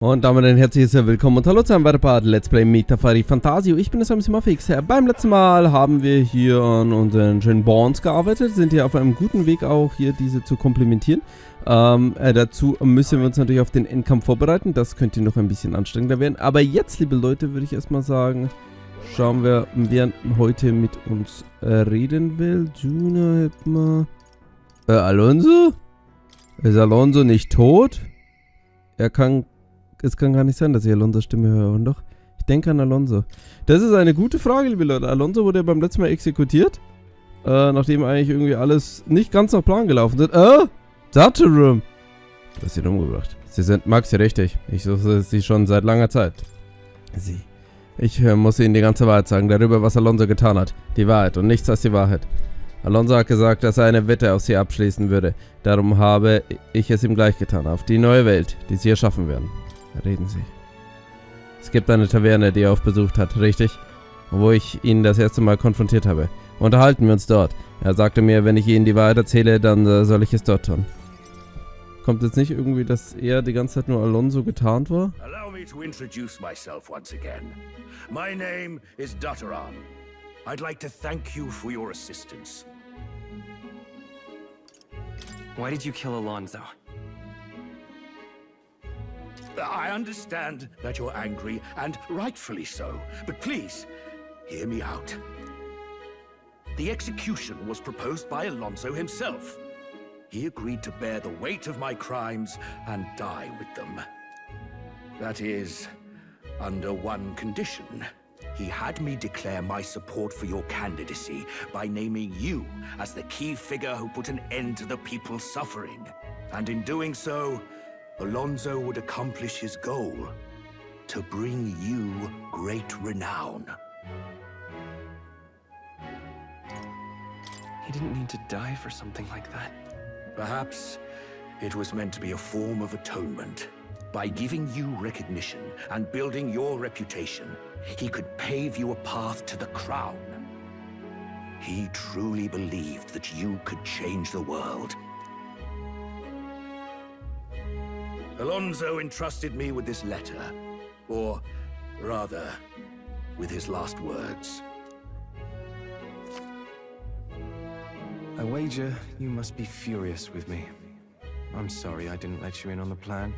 Und damit ein herzliches Willkommen und hallo zu einem weiteren Part Let's Play mit ReFantazio. Ich bin das Fix. Beim letzten Mal haben wir hier an unseren schönen Bonds gearbeitet, sind hier auf einem guten Weg auch hier diese zu komplementieren. Dazu müssen wir uns natürlich auf den Endkampf vorbereiten, das könnte noch ein bisschen anstrengender werden. Aber jetzt, liebe Leute, würde ich erstmal sagen, schauen wir, wer heute mit uns reden will. Juna, Alonso? Ist Alonso nicht tot? Es kann gar nicht sein, dass ich Alonsos Stimme höre, und doch? Ich denke an Alonso. Das ist eine gute Frage, liebe Leute. Alonso wurde ja beim letzten Mal exekutiert. Nachdem eigentlich irgendwie alles nicht ganz nach Plan gelaufen ist. Dataroom! Du hast ihn umgebracht. Sie sind Maxi, richtig. Ich suche sie schon seit langer Zeit. Sie. Ich muss Ihnen die ganze Wahrheit sagen, darüber, was Alonso getan hat. Die Wahrheit und nichts als die Wahrheit. Alonso hat gesagt, dass er eine Wette auf sie abschließen würde. Darum habe ich es ihm gleich getan. Auf die neue Welt, die sie erschaffen werden. Reden Sie. Es gibt eine Taverne, die er aufbesucht hat, richtig? Wo ich ihn das erste Mal konfrontiert habe. Unterhalten wir uns dort. Er sagte mir, wenn ich Ihnen die Wahrheit erzähle, dann soll ich es dort tun. Kommt jetzt nicht irgendwie, dass er die ganze Zeit nur Alonso getarnt war? Allow me to introduce myself once again. My name is Dataran. I'd like to thank you for your assistance. Why did you kill Alonso? I understand that you're angry, and rightfully so, but please, hear me out. The execution was proposed by Alonso himself. He agreed to bear the weight of my crimes and die with them. That is, under one condition. He had me declare my support for your candidacy by naming you as the key figure who put an end to the people's suffering. And in doing so, Alonso would accomplish his goal, to bring you great renown. He didn't need to die for something like that. Perhaps it was meant to be a form of atonement. By giving you recognition and building your reputation, he could pave you a path to the crown. He truly believed that you could change the world. Alonso entrusted me with this letter, or rather, with his last words. I wager you must be furious with me. I'm sorry I didn't let you in on the plan.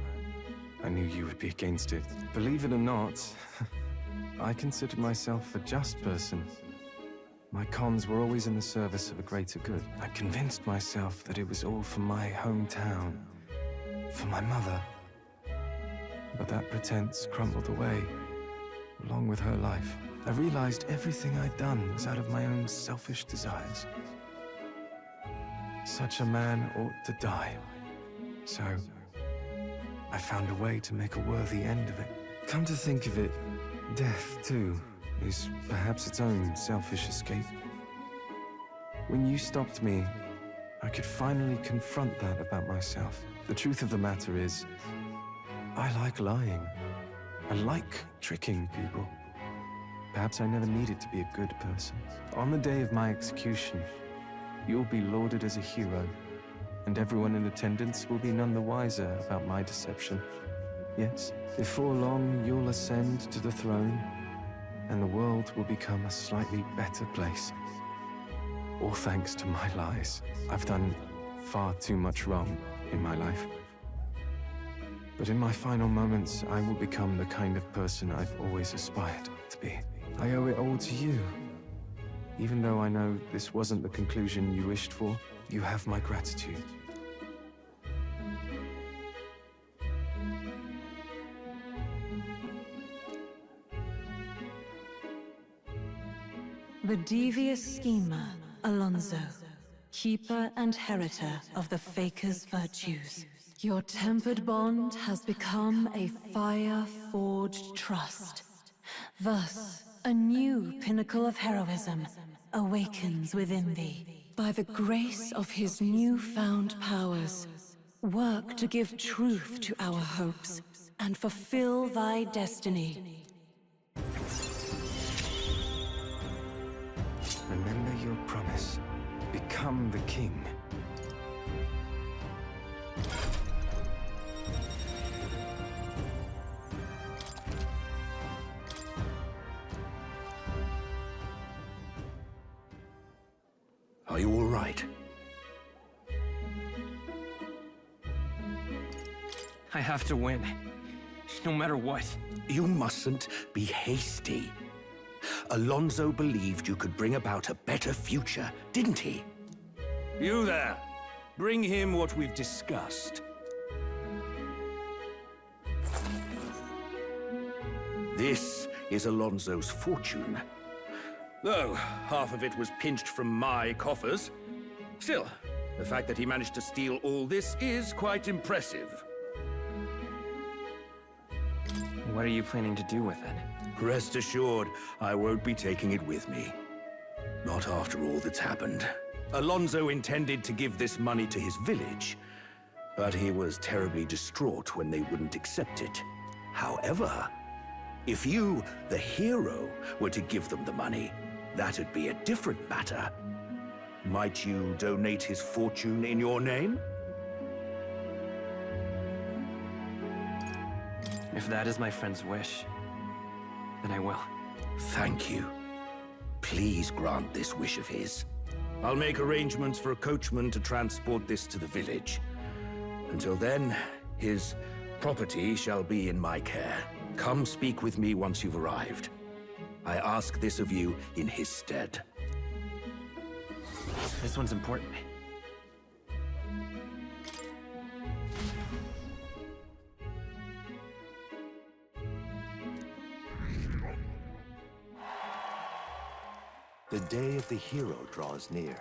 I knew you would be against it. Believe it or not, I considered myself a just person. My cons were always in the service of a greater good. I convinced myself that it was all for my hometown, for my mother. But that pretense crumbled away, along with her life. I realized everything I'd done was out of my own selfish desires. Such a man ought to die. So, I found a way to make a worthy end of it. Come to think of it, death, too, is perhaps its own selfish escape. When you stopped me, I could finally confront that about myself. The truth of the matter is, I like lying. I like tricking people. Perhaps I never needed to be a good person. On the day of my execution, you'll be lauded as a hero, and everyone in attendance will be none the wiser about my deception. Yes, before long you'll ascend to the throne, and the world will become a slightly better place. All thanks to my lies. I've done far too much wrong in my life. But in my final moments, I will become the kind of person I've always aspired to be. I owe it all to you. Even though I know this wasn't the conclusion you wished for, you have my gratitude. The devious schemer, Alonso, keeper and heritor of the Faker's virtues. Your tempered bond has become a fire-forged trust. Thus, a new pinnacle of heroism awakens within thee. By the grace of his newfound powers, work to give truth to our hopes and fulfill thy destiny. Remember your promise. Become the king. Are you all right? I have to win. No matter what. You mustn't be hasty. Alonso believed you could bring about a better future, didn't he? You there. Bring him what we've discussed. This is Alonso's fortune. Though half of it was pinched from my coffers. Still, the fact that he managed to steal all this is quite impressive. What are you planning to do with it? Rest assured, I won't be taking it with me. Not after all that's happened. Alonso intended to give this money to his village, but he was terribly distraught when they wouldn't accept it. However, if you, the hero, were to give them the money, that'd be a different matter. Might you donate his fortune in your name? If that is my friend's wish, then I will. Thank you. Please grant this wish of his. I'll make arrangements for a coachman to transport this to the village. Until then, his property shall be in my care. Come speak with me once you've arrived. I ask this of you in his stead. This one's important. The day of the hero draws near,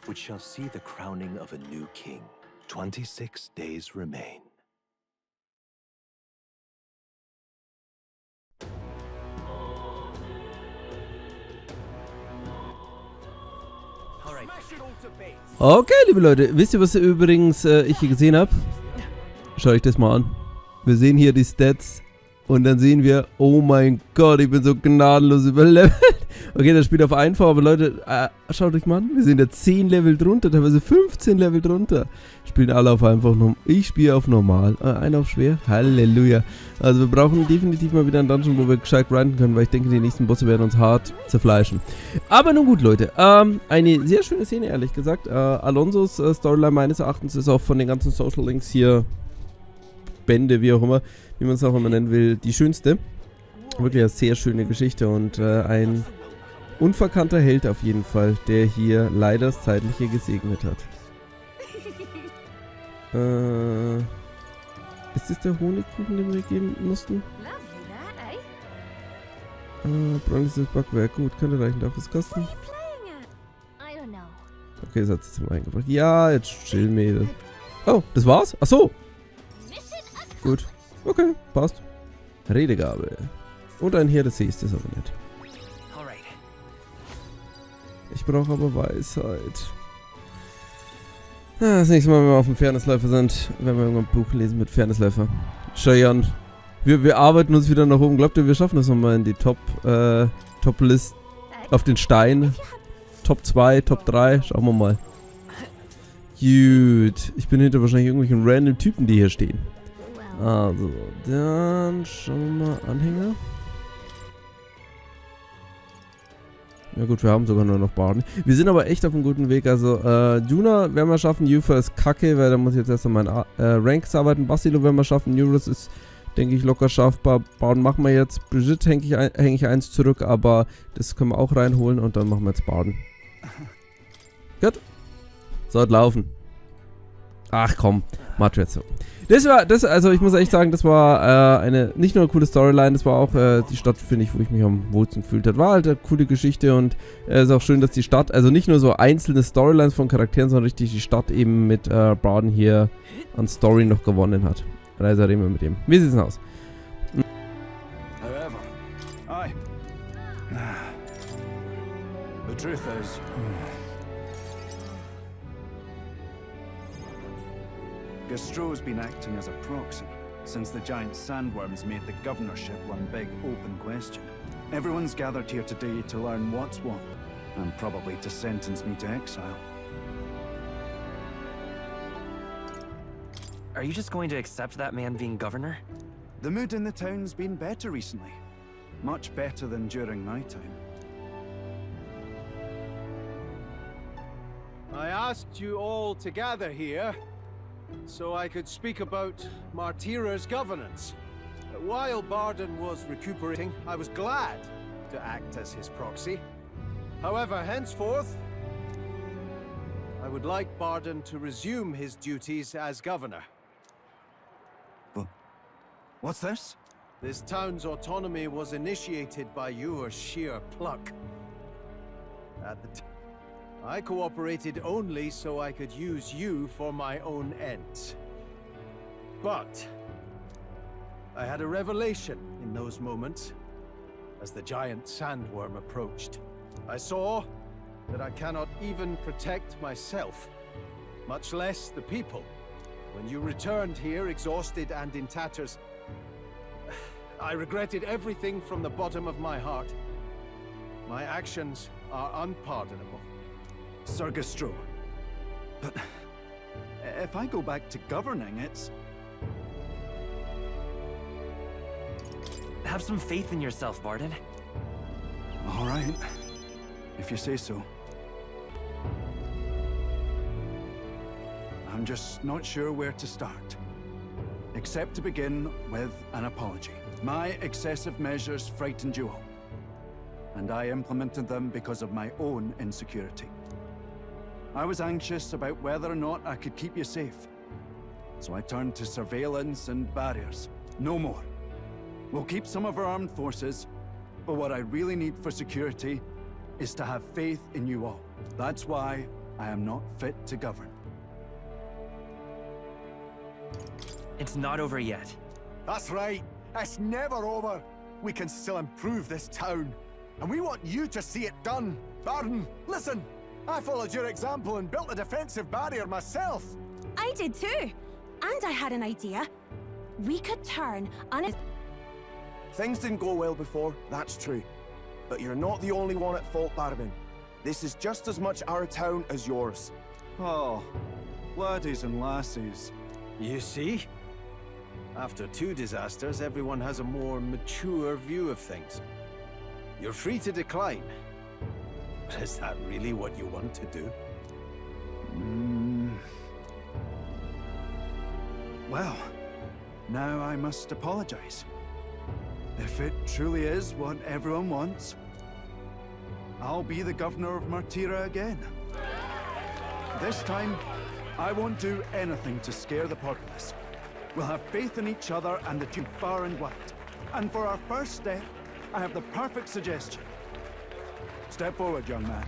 which shall see the crowning of a new king. 26 days remain. Okay, liebe Leute, wisst ihr, was übrigens ich hier gesehen habe? Schaut euch das mal an. Wir sehen hier die Stats und dann sehen wir, oh mein Gott, ich bin so gnadenlos überlevelt. Okay, das spielt auf einfach, aber Leute, schaut euch mal an, wir sind ja 10 Level drunter, teilweise 15 Level drunter. Spielen alle auf einfach, ich spiele auf normal, einer auf schwer, Halleluja. Also wir brauchen definitiv mal wieder einen Dungeon, wo wir gescheit grinden können, weil ich denke, die nächsten Bosse werden uns hart zerfleischen. Aber nun gut, Leute, eine sehr schöne Szene, ehrlich gesagt. Alonsos Storyline meines Erachtens ist auch von den ganzen Social Links hier, Bände, wie auch immer, wie man es auch immer nennen will, die schönste. Wirklich eine sehr schöne Geschichte und ein unverkannter Held auf jeden Fall, der hier leider das Zeitliche gesegnet hat. Ist das der Honigkuchen, den wir geben mussten? Bronzes Backwerk, gut, könnte reichen, darf es kosten? Okay, das hat sie zum eingebracht. Ja, jetzt chill, Mädel. Oh, das war's? Ach so. Gut, okay, passt. Redegabe. Und ein Herde See ist das aber nicht. Ich brauche aber Weisheit. Das nächste Mal, wenn wir auf dem Fairnessläufer sind, werden wir irgendwann ein Buch lesen mit Fairnessläufer. Schau an. Wir arbeiten uns wieder nach oben. Glaubt ihr, wir schaffen das nochmal in die Top-List auf den Stein? Top 2, Top 3, schauen wir mal. Gut. Ich bin hinter wahrscheinlich irgendwelchen random Typen, die hier stehen. Also, dann schauen wir mal Anhänger. Ja gut, wir haben sogar nur noch Barden. Wir sind aber echt auf einem guten Weg. Also, Juna werden wir schaffen. Yufa ist kacke, weil da muss ich jetzt erst an meinen Ranks arbeiten. Basilo werden wir schaffen. Neurus ist, denke ich, locker schaffbar. Barden machen wir jetzt. Brigitte häng ich eins zurück, aber das können wir auch reinholen und dann machen wir jetzt Barden. Gut. Sollte laufen. Ach komm, Matrizzo. Also ich muss echt sagen, das war eine, nicht nur eine coole Storyline, das war auch die Stadt, finde ich, wo ich mich am wohlsten gefühlt habe. War halt eine coole Geschichte und es ist auch schön, dass die Stadt, also nicht nur so einzelne Storylines von Charakteren, sondern richtig die Stadt eben mit Barden hier an Story noch gewonnen hat. Also reden wir mit dem. Wie sieht's denn aus? However, the truth is, Gastro's been acting as a proxy since the giant sandworms made the governorship one big open question. Everyone's gathered here today to learn what's what, and probably to sentence me to exile. Are you just going to accept that man being governor? The mood in the town's been better recently. Much better than during my time. I asked you all to gather here so I could speak about Martira's governance. While Barden was recuperating, I was glad to act as his proxy. However, henceforth, I would like Barden to resume his duties as governor. What's this? This town's autonomy was initiated by your sheer pluck. At the time, I cooperated only so I could use you for my own ends. But I had a revelation in those moments as the giant sandworm approached. I saw that I cannot even protect myself, much less the people. When you returned here exhausted and in tatters, I regretted everything from the bottom of my heart. My actions are unpardonable. Sir Gastro. But if I go back to governing, it's... Have some faith in yourself, Barden. All right, if you say so. I'm just not sure where to start. Except to begin with an apology. My excessive measures frightened you all. And I implemented them because of my own insecurity. I was anxious about whether or not I could keep you safe. So I turned to surveillance and barriers. No more. We'll keep some of our armed forces, but what I really need for security is to have faith in you all. That's why I am not fit to govern. It's not over yet. That's right. It's never over. We can still improve this town. And we want you to see it done. Barden, listen. I followed your example and built a defensive barrier myself. I did too. And I had an idea. We could turn on Things didn't go well before, that's true. But you're not the only one at fault, Barden. This is just as much our town as yours. Oh, laddies and lassies. You see? After two disasters, everyone has a more mature view of things. You're free to decline. But is that really what you want to do? Well, now I must apologize. If it truly is what everyone wants, I'll be the governor of Martira again. This time, I won't do anything to scare the populace. We'll have faith in each other and the team far and wide. And for our first step, I have the perfect suggestion. Step forward, young man.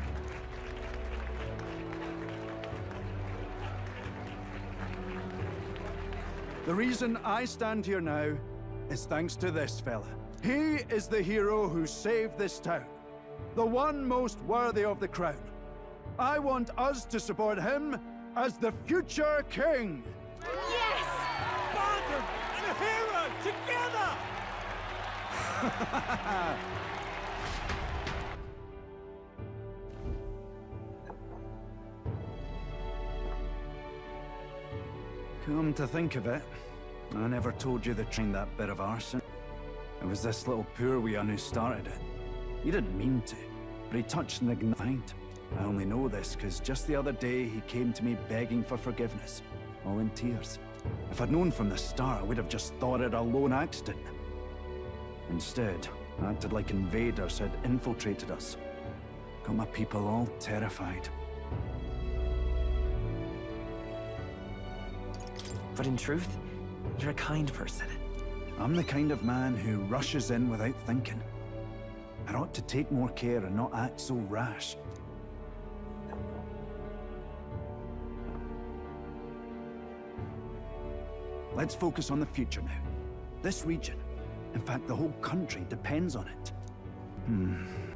The reason I stand here now is thanks to this fella. He is the hero who saved this town. The one most worthy of the crown. I want us to support him as the future king. Yes! Barden and a hero together! Come to think of it, I never told you the train that bit of arson. It was this little poor wee who started it. He didn't mean to, but he touched and ignited. I only know this because just the other day he came to me begging for forgiveness, all in tears. If I'd known from the start, I would have just thought it a lone accident. Instead, I acted like invaders had infiltrated us. Got my people all terrified. But in truth, you're a kind person. I'm the kind of man who rushes in without thinking. I ought to take more care and not act so rash. Let's focus on the future now. This region, in fact the whole country, depends on it.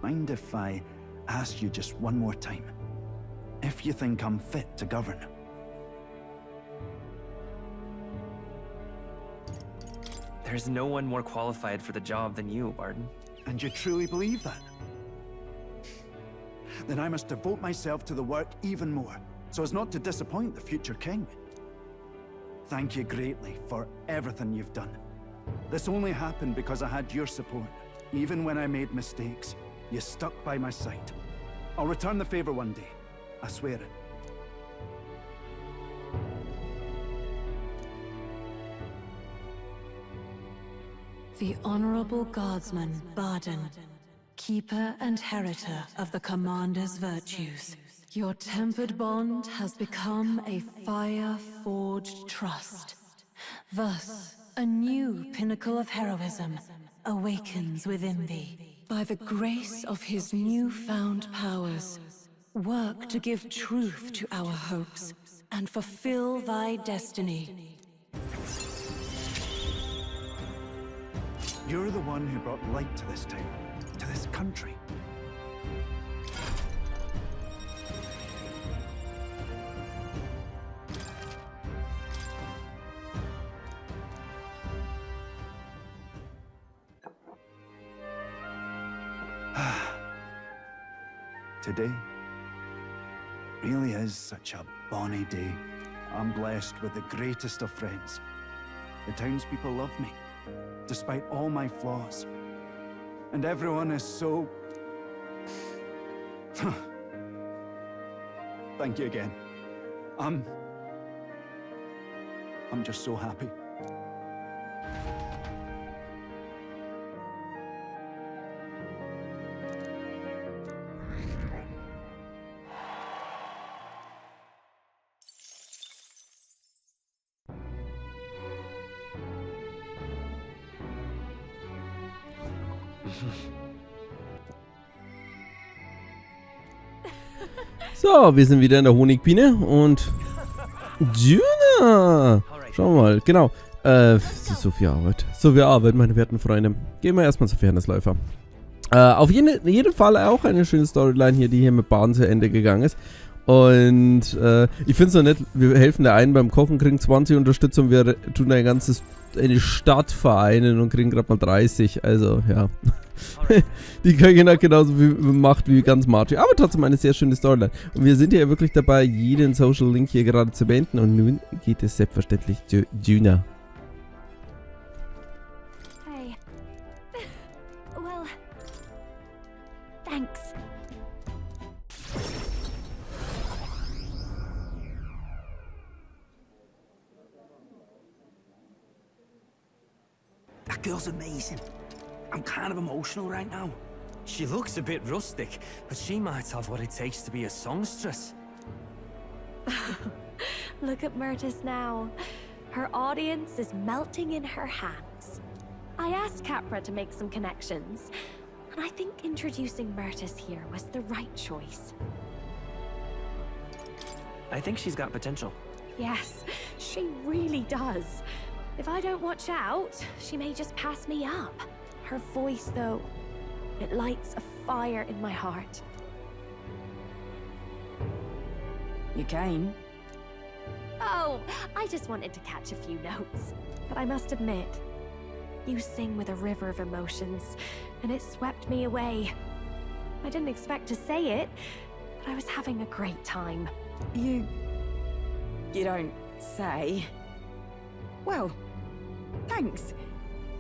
Mind if I ask you just one more time? If you think I'm fit to govern? There's no one more qualified for the job than you, Barden. And you truly believe that? Then I must devote myself to the work even more, so as not to disappoint the future king. Thank you greatly for everything you've done. This only happened because I had your support. Even when I made mistakes, you stuck by my side. I'll return the favor one day. I swear it. The Honorable Guardsman, Barden, keeper and heritor of the Commander's virtues. Your tempered bond has become a fire-forged trust. Thus, a new pinnacle of heroism awakens within thee. By the grace of his newfound powers, work to give truth to our hopes and fulfill thy destiny. You're the one who brought light to this town, to this country. Today really is such a bonny day. I'm blessed with the greatest of friends. The townspeople love me, despite all my flaws. And everyone is so... Thank you again. I'm just so happy. So, wir sind wieder in der Honigbiene und Juna! Schauen wir mal, genau. Es ist so viel Arbeit. So viel Arbeit, meine werten Freunde. Gehen wir erstmal zu Fairnessläufer. Auf jeden Fall auch eine schöne Storyline hier, die hier mit Bahn zu Ende gegangen ist. Und ich finde es noch nett, wir helfen der einen beim Kochen, kriegen 20 Unterstützung, wir tun eine Stadt vereinen und kriegen gerade mal 30, also ja. Die Köchin hat genauso viel Macht wie ganz Margie, aber trotzdem eine sehr schöne Storyline. Und wir sind ja wirklich dabei, jeden Social Link hier gerade zu beenden und nun geht es selbstverständlich zu Juna. Hey. Well, thanks. That girl's amazing. I'm kind of emotional right now. She looks a bit rustic, but she might have what it takes to be a songstress. Look at Myrtis now. Her audience is melting in her hands. I asked Capra to make some connections, and I think introducing Myrtis here was the right choice. I think she's got potential. Yes, she really does. If I don't watch out, she may just pass me up. Her voice, though, it lights a fire in my heart. You came? Oh, I just wanted to catch a few notes. But I must admit, you sing with a river of emotions, and it swept me away. I didn't expect to say it, but I was having a great time. You don't say. Well, thanks.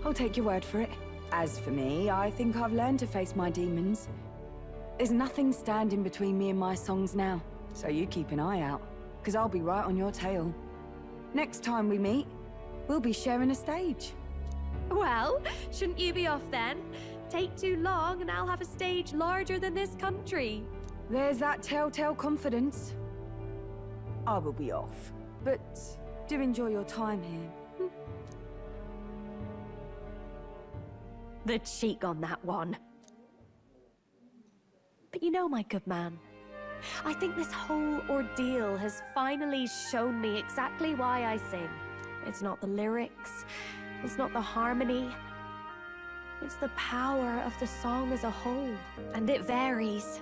I'll take your word for it. As for me, I think I've learned to face my demons. There's nothing standing between me and my songs now, so you keep an eye out, because I'll be right on your tail. Next time we meet, we'll be sharing a stage. Well, shouldn't you be off then? Take too long and I'll have a stage larger than this country. There's that telltale confidence. I will be off, but do enjoy your time here. The cheek on that one. But you know, my good man, I think this whole ordeal has finally shown me exactly why I sing. It's not the lyrics, it's not the harmony, it's the power of the song as a whole. And it varies.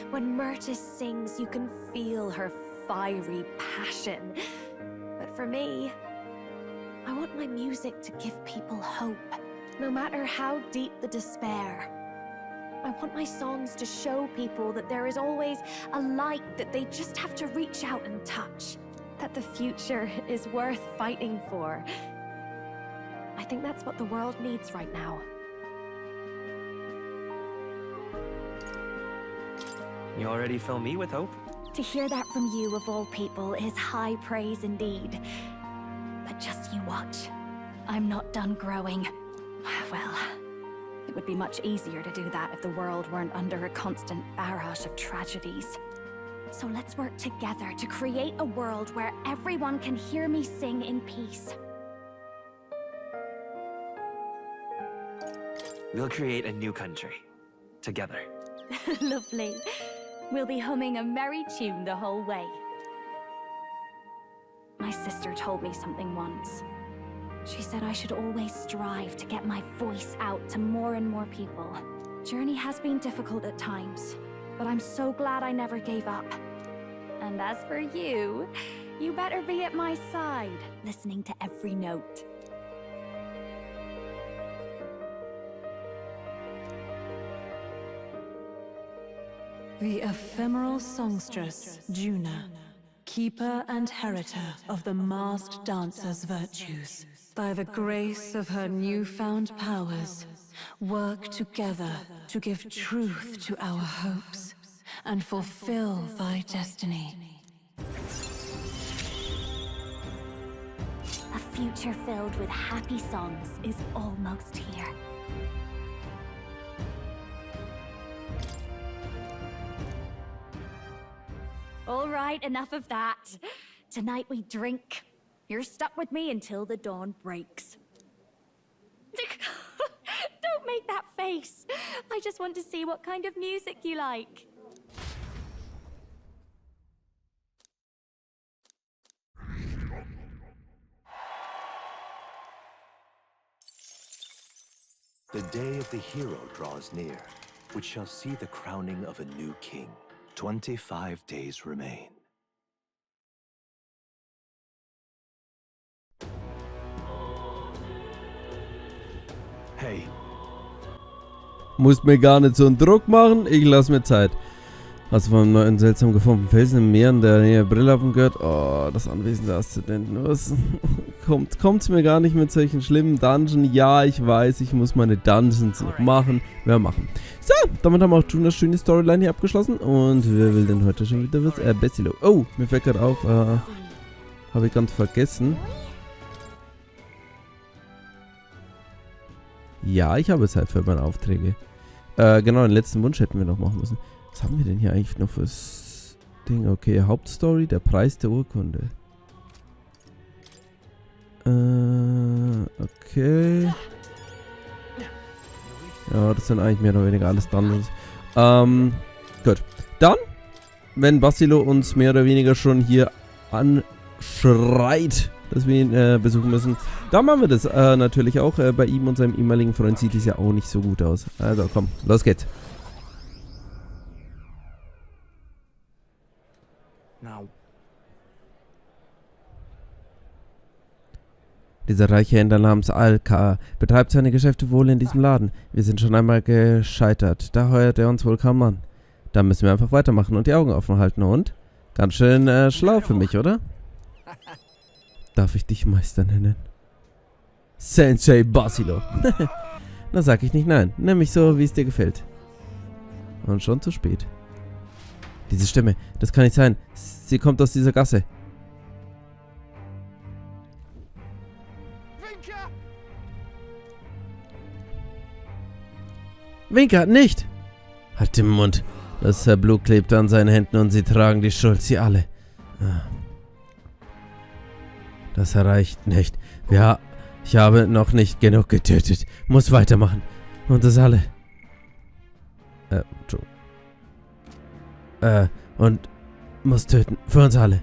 When Myrtis sings, you can feel her fiery passion. But for me, I want my music to give people hope. No matter how deep the despair, I want my songs to show people that there is always a light that they just have to reach out and touch. That the future is worth fighting for. I think that's what the world needs right now. You already fill me with hope. To hear that from you of all people is high praise indeed. But just you watch. I'm not done growing. would be much easier to do that if the world weren't under a constant barrage of tragedies. So let's work together to create a world where everyone can hear me sing in peace. We'll create a new country. Together. Lovely. We'll be humming a merry tune the whole way. My sister told me something once. She said I should always strive to get my voice out to more and more people. Journey has been difficult at times, but I'm so glad I never gave up. And as for you, you better be at my side, listening to every note. The ephemeral songstress, Juna, keeper and heritor of the masked dancer's virtues, by the grace of her newfound powers, work together to give truth to our hopes and fulfill thy destiny. A future filled with happy songs is almost here. All right, enough of that. Tonight we drink. You're stuck with me until the dawn breaks. Don't make that face. I just want to see what kind of music you like. The day of the hero draws near, which shall see the crowning of a new king. 25 days remain. Hey. Musst mir gar nicht so einen Druck machen, ich lass mir Zeit. Hast du von einem seltsam geformten Felsen im Meer in der Nähe Brillhafen gehört? Oh, das Anwesen der Aszendenten. Was? Kommt's mir gar nicht mit solchen schlimmen Dungeons? Ja, ich weiß, ich muss meine Dungeons noch machen. Wir machen. So, damit haben wir auch Junas schöne Storyline hier abgeschlossen. Und wer will denn heute schon wieder was? Bessilo. Oh, mir fällt gerade auf, habe ich ganz vergessen. Ja, ich habe Zeit für meine Aufträge. Genau, den letzten Wunsch hätten wir noch machen müssen. Was haben wir denn hier eigentlich noch fürs Ding? Okay, Hauptstory, der Preis der Urkunde. Okay. Ja, das sind eigentlich mehr oder weniger alles Dungeons. Gut. Dann, wenn Bastilo uns mehr oder weniger schon hier anschreit, dass wir ihn besuchen müssen, dann machen wir das natürlich auch. Bei ihm und seinem ehemaligen Freund sieht es ja auch nicht so gut aus. Also komm, los geht's. Dieser reiche Händler namens Alka betreibt seine Geschäfte wohl in diesem Laden. Wir sind schon einmal gescheitert. Da heuert er uns wohl kaum an. Da müssen wir einfach weitermachen und die Augen offen halten. Und? Ganz schön schlau für mich, oder? Darf ich dich Meister nennen? Sensei Basilo. Da sag ich nicht nein. Nenn mich so, wie es dir gefällt. Und schon zu spät. Diese Stimme, das kann nicht sein. Sie kommt aus dieser Gasse. Winker, nicht! Halt den Mund. Das Blut klebt an seinen Händen und sie tragen die Schuld, sie alle. Das reicht nicht. Ja, ich habe noch nicht genug getötet. Muss weitermachen. Und das alle. Und muss töten. Für uns alle.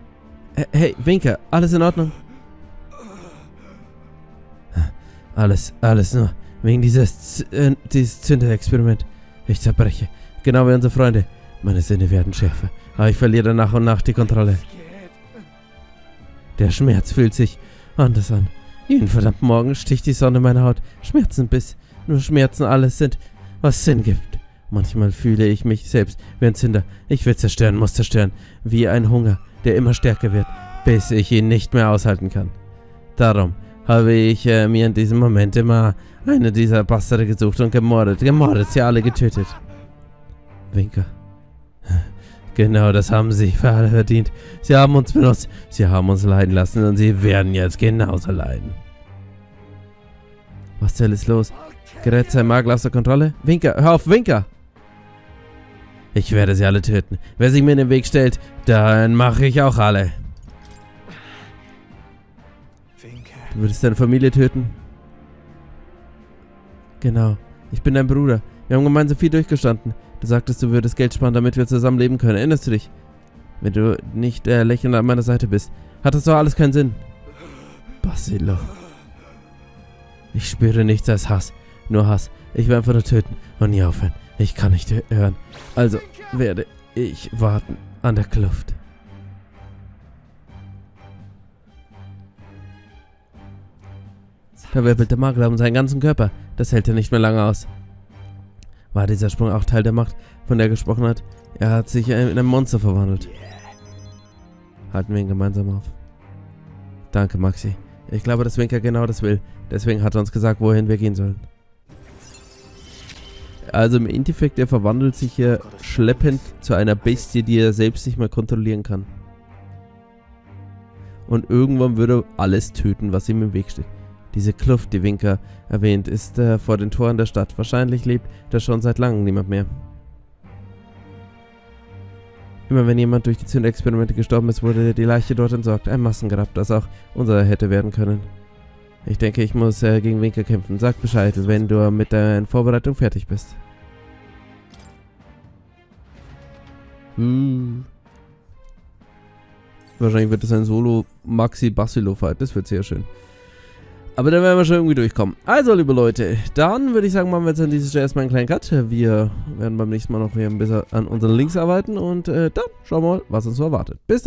Hey, Winker, alles in Ordnung? Alles nur wegen dieses Zünderexperiment. Ich zerbreche. Genau wie unsere Freunde. Meine Sinne werden schärfer. Aber ich verliere nach und nach die Kontrolle. Der Schmerz fühlt sich anders an. Jeden verdammten Morgen sticht die Sonne meine Haut. Schmerzen bis. Nur Schmerzen alles sind, was Sinn gibt. Manchmal fühle ich mich selbst wie ein Zünder. Ich will zerstören, muss zerstören. Wie ein Hunger, der immer stärker wird, bis ich ihn nicht mehr aushalten kann. Darum habe ich mir in diesem Moment immer eine dieser Bastarde gesucht und gemordet, sie alle getötet. Winker. Genau, das haben sie verdient. Sie haben uns benutzt, sie haben uns leiden lassen und sie werden jetzt genauso leiden. Was zur Hölle ist los? Gerät sein Makel außer Kontrolle. Winker, hör auf, Winker! Ich werde sie alle töten. Wer sich mir in den Weg stellt, dann mache ich auch alle. Du würdest deine Familie töten? Genau. Ich bin dein Bruder. Wir haben gemeinsam viel durchgestanden. Du sagtest, du würdest Geld sparen, damit wir zusammen leben können. Erinnerst du dich? Wenn du nicht lächelnd an meiner Seite bist, hat das doch alles keinen Sinn. Basilo. Ich spüre nichts als Hass. Nur Hass. Ich will einfach nur töten und nie aufhören. Ich kann nicht hören. Also werde ich warten an der Kluft. Da wirbelt der Makler um seinen ganzen Körper. Das hält er nicht mehr lange aus. War dieser Sprung auch Teil der Macht, von der er gesprochen hat? Er hat sich in ein Monster verwandelt. Halten wir ihn gemeinsam auf. Danke, Maxi. Ich glaube, dass Winker genau das will. Deswegen hat er uns gesagt, wohin wir gehen sollen. Also im Endeffekt, er verwandelt sich hier schleppend zu einer Bestie, die er selbst nicht mehr kontrollieren kann. Und irgendwann würde er alles töten, was ihm im Weg steht. Diese Kluft, die Winker erwähnt, ist vor den Toren der Stadt. Wahrscheinlich lebt da schon seit langem niemand mehr. Immer wenn jemand durch die Zündexperimente gestorben ist, wurde die Leiche dort entsorgt. Ein Massengrab, das auch unser hätte werden können. Ich denke, ich muss gegen Winker kämpfen. Sag Bescheid, wenn du mit deiner Vorbereitung fertig bist. Wahrscheinlich wird es ein Solo-Maxi-Basilo-Fight. Das wird sehr schön. Aber dann werden wir schon irgendwie durchkommen. Also, liebe Leute, dann würde ich sagen, machen wir jetzt an dieser Stelle erstmal einen kleinen Cut. Wir werden beim nächsten Mal noch ein bisschen an unseren Links arbeiten und dann schauen wir mal, was uns so erwartet. Bis dann.